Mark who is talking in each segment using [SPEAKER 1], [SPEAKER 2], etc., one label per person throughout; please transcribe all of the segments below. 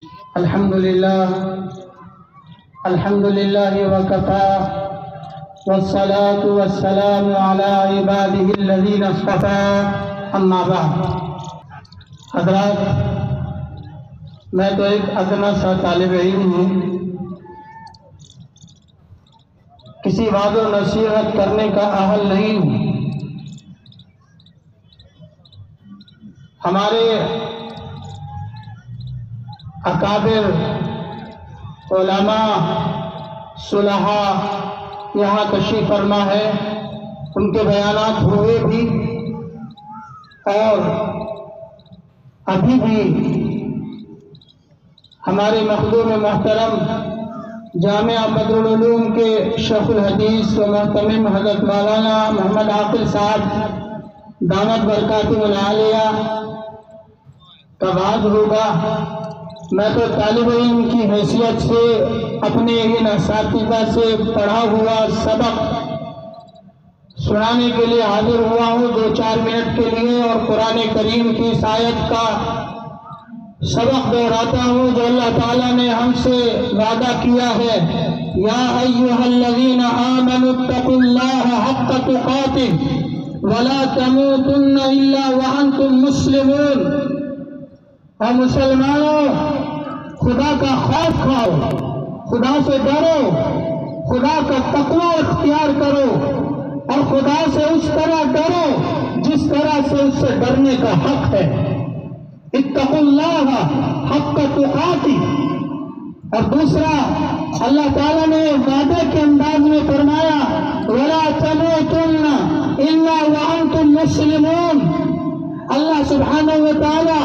[SPEAKER 1] الحمد لله وكفى والصلاة والسلام على عباده الذين اصطفى اما بعد. حضرات، میں تو ایک ادنا سا طالب علم ہوں، کسی وعد و نصیحت کرنے کا اہل نہیں ہوں. ہمارے اکابر علماء صلحاء یہاں تشریف فرما ہے، ان کے بیانات ہوئے بھی اور ابھی بھی ہمارے مخدوم محترم جامعہ بدر العلوم کے شیخ الحدیث و محتمم حضرت مولانا محمد عاقل صاحب دامت برکاتہ العالیہ کا وعظ ہوگا. میں تو طالب علم کی حیثیت سے اپنے ان اساتذہ سے پڑھا ہوا سبق سنانے کے لیے حاضر ہوا ہوں 2-4 منٹ کے لیے، اور قرآن کریم کی اس آیت کا سبق دہراتا ہوں جو اللہ تعالیٰ نے ہم سے وعدہ کیا ہے. یا ایھا الذین آمنوا اتقوا اللہ حق تقاتہ ولا تموتن الا وانتم مسلمون. اور مسلمانوں، خدا کا خوف کھاؤ، خدا سے ڈرو، خدا کا تقوی اختیار کرو، اور خدا سے اس طرح ڈرو جس طرح سے اس سے ڈرنے کا حق ہے. اتقوا اللہ حق تقاتہ. اور دوسرا، اللہ تعالیٰ نے وعدے کے انداز میں فرمایا ولا تموتن الا وانتم مسلمون. اللہ سبحانہ و تعالی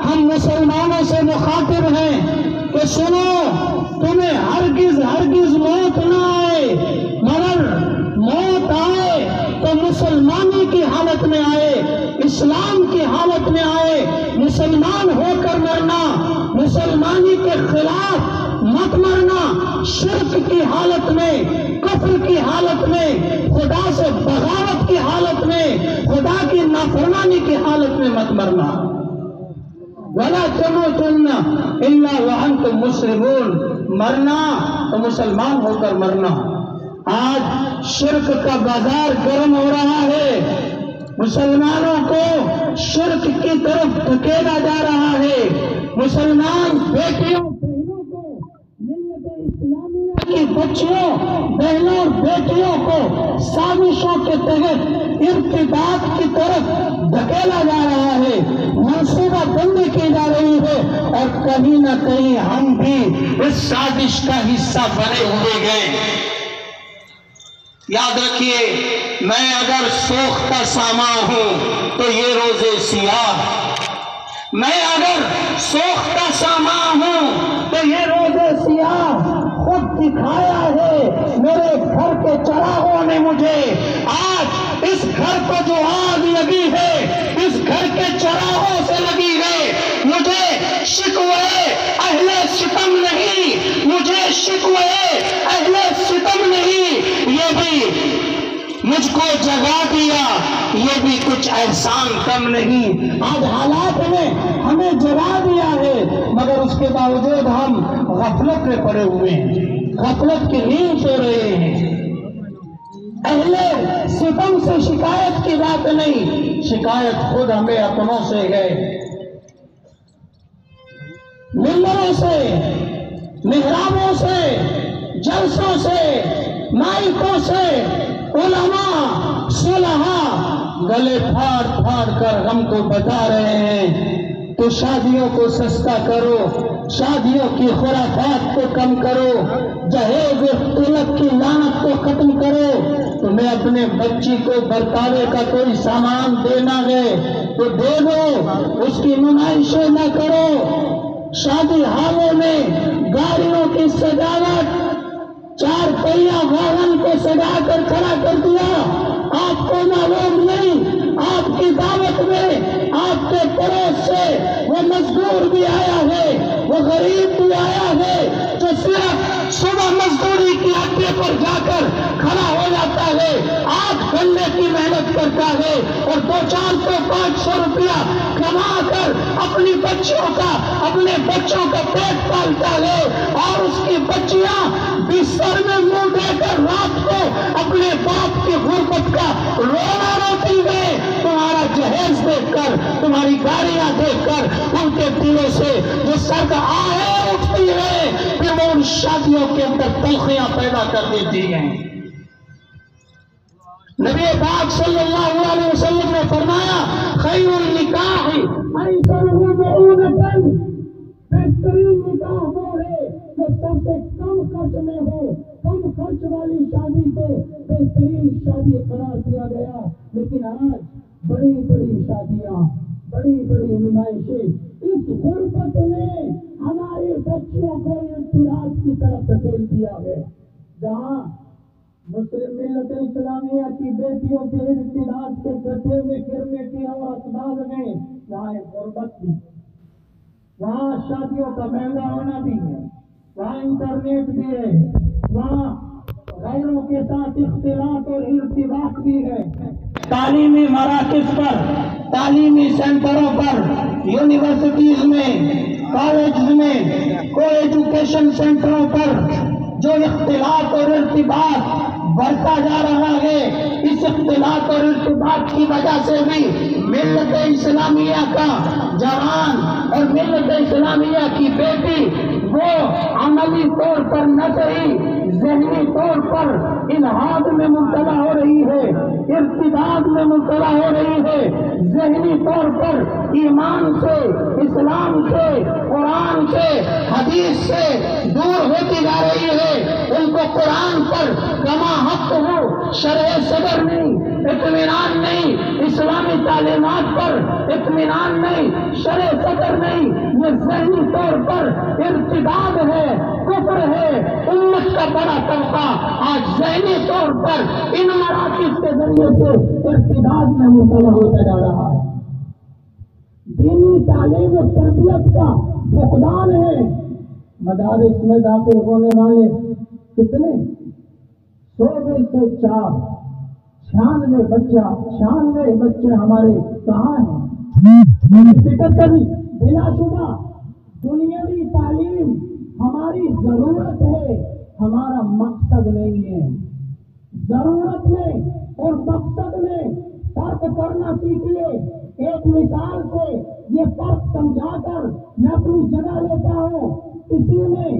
[SPEAKER 1] ہم مسلمانوں سے مخاطب ہیں کہ سنو، تمہیں ہرگز موت نہ آئے، مگر موت آئے تو مسلمانی کی حالت میں آئے، اسلام کی حالت میں آئے. مسلمان ہو کر مرنا، مسلمانی کے خلاف مت مرنا، شرک کی حالت میں، کفر کی حالت میں، خدا سے بغاوت کی حالت میں، خدا کی نافرمانی کی حالت میں مت مرنا. وَلَا تَمُوتُنَّ إِلَّا وَأَنْتُمْ مُسْلِمُونَ. مرنا تو مسلمان ہو کر مرنا. آج شرک کا بازار گرم ہو رہا ہے، مسلمانوں کو شرک کی طرف دھکیلا جا رہا ہے. مسلمان بیٹیوں بہنوں کو، ملت اسلامیہ کی بچیوں بہنوں اور بیٹیوں کو سازشوں کے تحت ارتداد کی طرف دھکیلا جا رہا ہے، منصوبہ بندی کی جا رہی ہے، اور کہیں نہ کہیں ہم بھی اس سازش کا حصہ بنے ہوئے گئے. یاد رکھیے، میں اگر سوختہ سامان ہوں تو یہ روزے سیاہ، میں اگر سوختہ سامان ہوں تو یہ روزے سیاہ خود دکھایا ہے میرے گھر کے چراغوں نے مجھے. آج اس گھر کو جو آگ لگی ہے، اس گھر کے چراغوں سے لگی ہے. مجھے شکوے اہل ستم نہیں، مجھے شکوے اہل ستم نہیں، یہ بھی مجھ کو جگا دیا، یہ بھی کچھ احسان کم نہیں. آج حالات نے ہمیں جگا دیا ہے، مگر اس کے باوجود ہم غفلت میں پڑے ہوئے ہیں، غفلت کی نیند سو رہے ہیں. اہل ستم سے شکایت کی بات نہیں، شکایت خود ہمیں اپنوں سے ہے. ممبروں سے، محرابوں سے، جلسوں سے، مائکوں سے علماء صلحاء گلے پھاڑ پھاڑ کر ہم کو بتا رہے ہیں کہ شادیوں کو سستا کرو، شادیوں کی خرافات کو کم کرو، جہیز تلک کی لعنت کو ختم کرو. تمہیں اپنے بچی کو برتاوے کا کوئی سامان دینا ہے تو دے دو، اس کی نمائشیں نہ کرو. شادی ہالوں میں گاڑیوں کی سجاوٹ، 4 پہیہ واہن کو سجا کر کھڑا کر دیا. آپ کو معلوم نہیں، آپ کی دعوت میں آپ کے پڑوس سے وہ مزدور بھی آیا ہے، وہ غریب بھی آیا ہے جو صرف صبح مزدوری کی ہڈی کو پر جا کر کھڑا ہو جاتا ہے، آنکھ کھولنے کی محنت کرتا ہے اور 200-400-500 روپیہ کما کر اپنے بچوں کا پیٹ پالتا ہے، اور اس کی بچیاں بستر میں منہ دے کر رات کو اپنے باپ کی غربت کا رونا روتی ہے۔ تمہارا جہیز دیکھ کر، تمہاری گاڑیاں دیکھ کر ان کے دلوں سے جو سرد آہیں اٹھتی ہے، پھر وہ ان شادیوں کے اندر تلخیاں پیدا کر دیتی ہیں۔ نبی پاک صلی اللہ علیہ وسلم نے فرمایا خیر النکاح ایسرہ مؤونۃ، بہترین نکاح وہ ہے جو سب سے کم خرچ میں ہو۔ کم خرچ والی شادی کو بہترین شادی قرار دیا گیا، لیکن آج بڑی بڑی شادیاں، بڑی بڑی نمائشیں، اس غربت نے ہمارے بچوں کو انفراد کی طرف دھکیل دیا ہے۔ جہاں مسلم ملت اسلامیہ کی بیٹیوں کے ارتداد کے گڈھے میں گرنے کے اور اسباب میں، وہاں ایک غربت بھی، وہاں شادیوں کا مہنگا ہونا بھی ہے، وہاں انٹرنیٹ بھی ہے، وہاں غیروں کے ساتھ اختلاط اور ارتباط بھی ہے۔ تعلیمی مراکز پر، تعلیمی سینٹروں پر، یونیورسٹیز میں، کالجز میں، کو ایجوکیشن سینٹروں پر جو اختلاط اور ارتباط بڑھتا جا رہا ہے، اس اختلاط اور ارتباط کی وجہ سے بھی ملت اسلامیہ کا جوان اور ملت اسلامیہ کی بیٹی وہ عملی طور پر نہ صحیح، ذہنی طور پر الحاد میں مبتلا ہو رہی ہے، ارتداد میں مبتلا ہو رہی ہے، ذہنی طور پر ایمان سے، اسلام سے، قرآن سے، حدیث سے دور ہوتی جا رہی ہے۔ ان کو قرآن پر کما حق ہو، شرع صدر نہیں، اطمینان نہیں، اسلامی تعلیمات پر اطمینان نہیں، شرع صدر نہیں، یہ ذہنی طور پر ارتداد ہے، کفر ہے۔ امت کا بڑا طبقہ آج ذہنی طور پر ان مراکز کے ذریعے سے ارتداد میں مبتلا ہوتا جا رہا ہے۔ دینی تعلیم و تربیت کا فقدان ہے۔ مدارس میں داخل ہونے والے کتنے؟ 100 میں سے 4، 96 بچے ہمارے کہاں ہیں؟ فکر کری، بلا شبہ دنیاوی تعلیم ہماری ضرورت ہے، ہمارا مقصد نہیں ہے۔ ضرورت میں اور مقصد میں فرق کرنا سیکھیے۔ ایک مثال سے یہ فرق سمجھا کر میں اپنی جگہ لیتا ہوں۔ کسی نے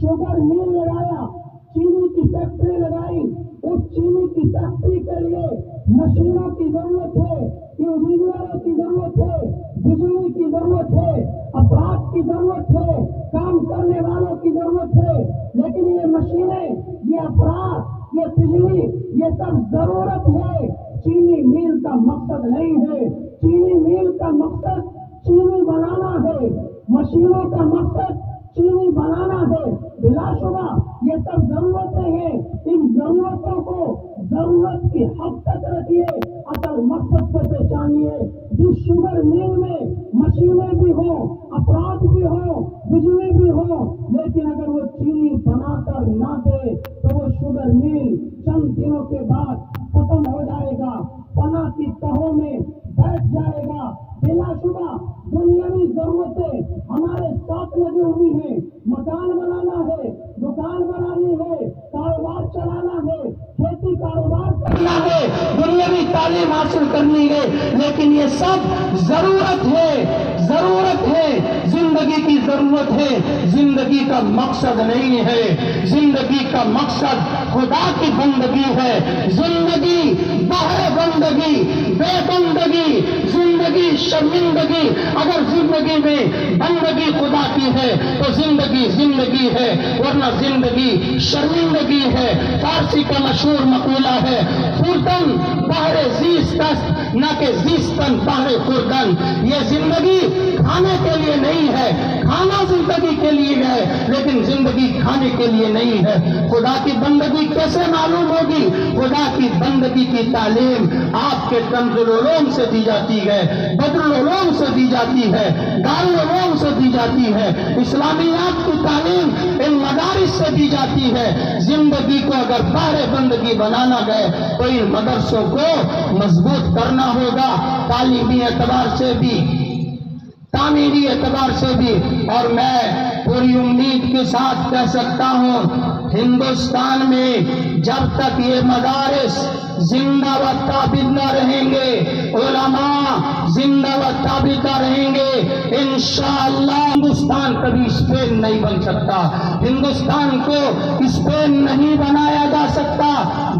[SPEAKER 1] شوگر مل لگایا، چینی کی فیکٹری لگائی، اس چینی کی فیکٹری کے لیے مشینوں کی ضرورت ہے، انجینئروں کی ضرورت ہے، بجلی کی ضرورت ہے، افراد کی ضرورت ہے، کام کرنے والوں کی ضرورت ہے۔ لیکن یہ مشینیں، یہ افراد، یہ بجلی، یہ سب ضرورت ہے، چینی میل کا مقصد نہیں ہے۔ چینی میل کا مقصد چینی بنانا ہے، مشینوں کا مقصد چینی بنانا ہے۔ بلا شبہ یہ سب ضرورتیں ہیں، ان ضرورتوں کو ضرورت کی حد تک رکھیے، اصل مقصد کو پہچانیے۔ جس شوگر میل میں مشینیں بھی ہوں، افراد بھی ہوں، بجلی بھی ہو، لیکن اگر وہ چینی بنا کر نہ دے تو وہ شوگر میل چند دنوں کے بعد ختم ہو جائے گا، فنا کی تہوں میں بیٹھ جائے گا۔ بلا شبہ دنیاوی ضرورتیں ہمارے ساتھ لگی ہوئی ہیں، مکان بنانا ہے، دکان بنانی ہے، کاروبار چلانا ہے، کھیتی کاروبار کرنا ہے، دنیاوی تعلیم حاصل کرنی ہے، لیکن یہ سب ضرورت ہے، ضرورت ہے، زندگی کی ضرورت ہے، زندگی کا مقصد نہیں ہے۔ زندگی کا مقصد خدا کی بندگی ہے۔ زندگی بہر بندگی، بے بندگی، زندگی شرمندگی۔ اگر زندگی میں بندگی خدا کی ہے تو زندگی زندگی ہے، ورنہ زندگی شرمندگی ہے۔ فارسی کا مشہور مقولہ ہے، خوردن بہر زیست است نہ کہ زیستن بہر خوردن۔ یہ زندگی کھانے کے لیے نہیں ہے. کھانا زندگی کے لیے ہے لیکن زندگی کھانے کے لیے نہیں ہے. خدا کی بندگی کیسے معلوم ہوگی؟ خدا کی بندگی کی تعلیم آپ کے کنز العلوم سے دی جاتی ہے، بدر العلوم سے دی جاتی ہے، دارالعلوم سے دی جاتی ہے، اسلامیات کی تعلیم ان مدارس سے دی جاتی ہے. زندگی کو اگر باہر بندگی بنانا گئے تو ان مدرسوں کو مضبوط کرنا ہوگا، تعلیمی اعتبار سے بھی، تعمیری اعتبار سے بھی. اور میں پوری امید کے ساتھ کہہ سکتا ہوں ہندوستان میں جب تک یہ مدارس زندہ و ثابت رہیں گے، علماء زندہ و ثابت رہیں گے، انشاءاللہ ہندوستان کبھی اسپین نہیں بن سکتا. ہندوستان کو اسپین نہیں بنایا جا سکتا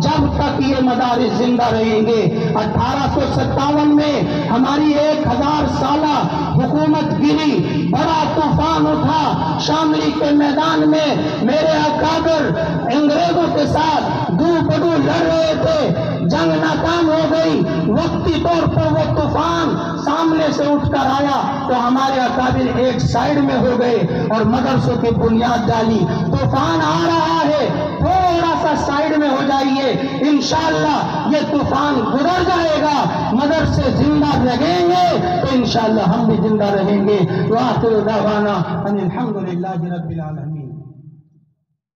[SPEAKER 1] جب تک یہ مدارس زندہ رہیں گے. 1857 میں ہماری 1000 سالہ حکومت گری، بڑا طوفان اٹھا شاملی کے میدان میں، میرے اکابر انگریزوں کے ساتھ دو بدو لڑ رہے تھے، جنگ ناکام ہو گئی. وقتی طور پر وہ طوفان سامنے سے اٹھ کر آیا تو ہمارے اکابر ایک سائیڈ میں ہو گئے اور مدرسوں کی بنیاد ڈالی. طوفان آ رہا ہے، تھوڑا سا سائیڈ میں ہو جائیے، انشاءاللہ یہ طوفان گزر جائے گا، مدرسے زندہ رہیں گے تو انشاءاللہ ہم بھی زندہ رہیں گے. وآخر دعوانا ان الحمدللہ رب العالمین.